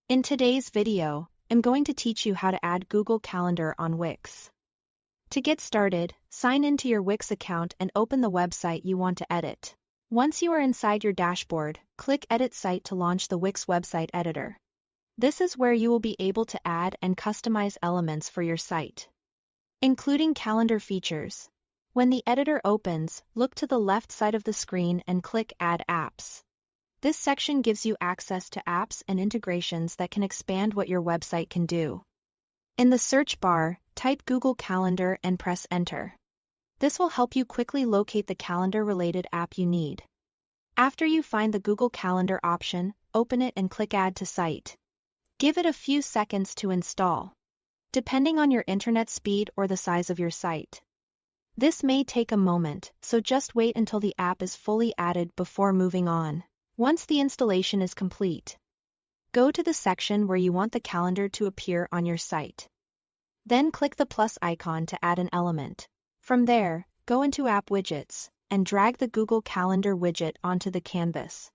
In today's video, I'm going to teach you how to add Google Calendar on Wix. To get started, sign into your Wix account and open the website you want to edit. Once you are inside your dashboard, click Edit Site to launch the Wix website editor. This is where you will be able to add and customize elements for your site, including calendar features. When the editor opens, look to the left side of the screen and click Add Apps. This section gives you access to apps and integrations that can expand what your website can do. In the search bar, type Google Calendar and press Enter. This will help you quickly locate the calendar-related app you need. After you find the Google Calendar option, open it and click Add to Site. Give it a few seconds to install, depending on your internet speed or the size of your site. This may take a moment, so just wait until the app is fully added before moving on. Once the installation is complete, go to the section where you want the calendar to appear on your site. Then click the plus icon to add an element. From there, go into App Widgets and drag the Google Calendar widget onto the canvas.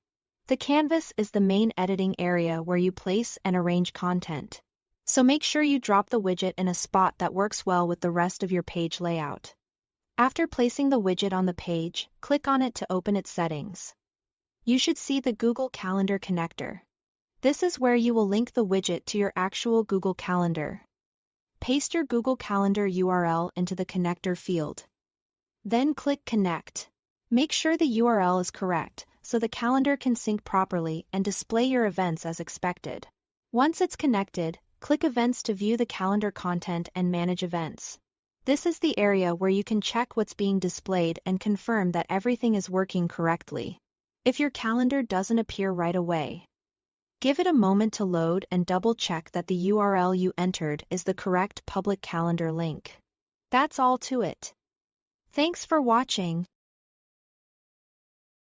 The canvas is the main editing area where you place and arrange content, so make sure you drop the widget in a spot that works well with the rest of your page layout. After placing the widget on the page, click on it to open its settings. You should see the Google Calendar connector. This is where you will link the widget to your actual Google Calendar. Paste your Google Calendar URL into the connector field. Then click Connect. Make sure the URL is correct, so the calendar can sync properly and display your events as expected. Once it's connected, click Events to view the calendar content and manage events. This is the area where you can check what's being displayed and confirm that everything is working correctly. If your calendar doesn't appear right away, give it a moment to load and double-check that the URL you entered is the correct public calendar link. That's all to it. Thanks for watching.